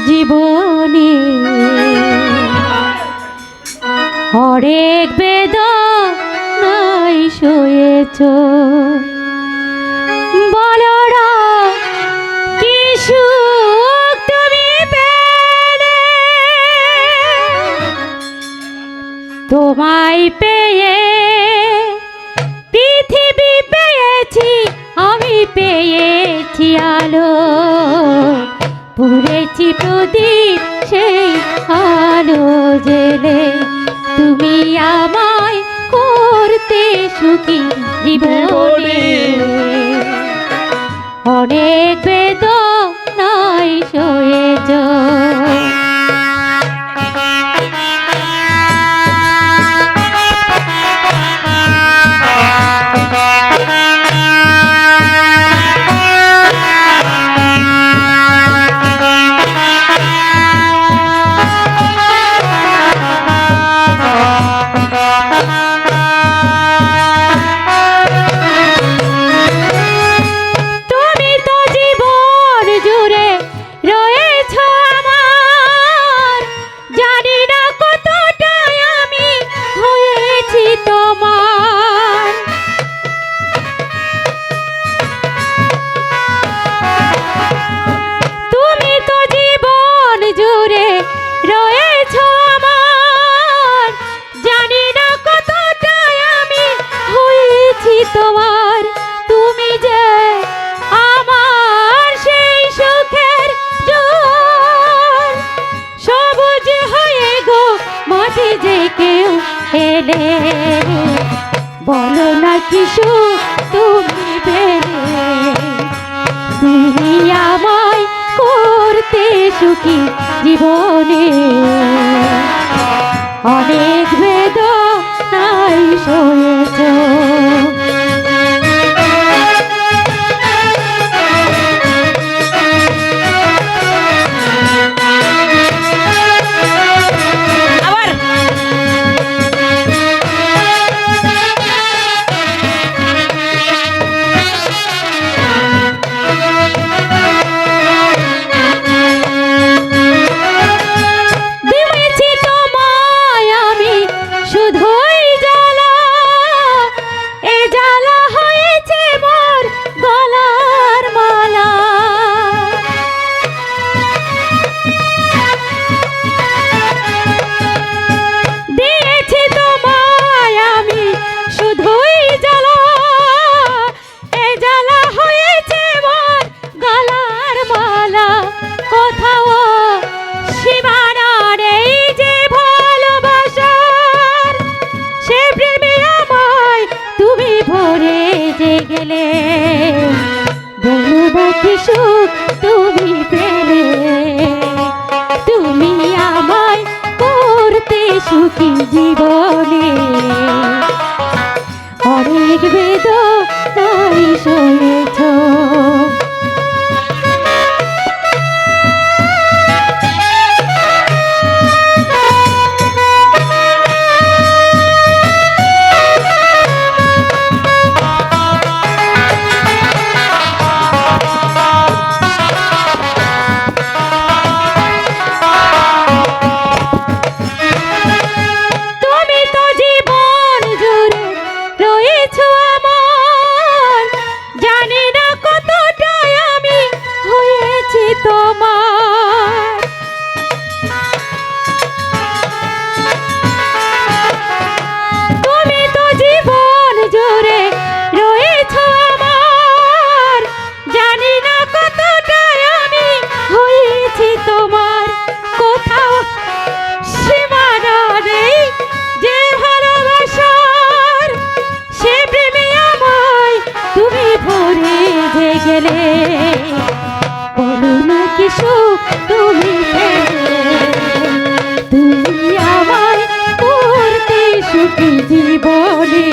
জীবনে হরেক বেদনায় সয়েছ বলরা কি সুখ তুমি পেলে তোমায় পেয়ে পৃথিবী পেয়েছি আমি পেয়েছি আলো পুড়েছি প্রদীপ সেই আলো জেলে তুমি আমায় করতে সুখী জীবনে অনেক বেদনায় সয়েছ তোমার তুমি যে আমার সেই সুখের জোর সবুজ হয়ে গো মাঝে যে কেউ এলে বলো না কি সুখ তুমি পেলে তুমি আমায় করতে সুখী জীবনে অনেক বেদনায় সয়েছ গেলে বলো না কি সুখ তুমি পেলে তুমি আমায় করতে সুখী জীবনে অনেক বেদনায় সয়েছ গেলে বলো না কি সুখ তুমি পেলে তুমি আমায় করতে সুখী জীবনে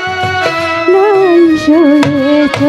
বেদনায় সয়েছ।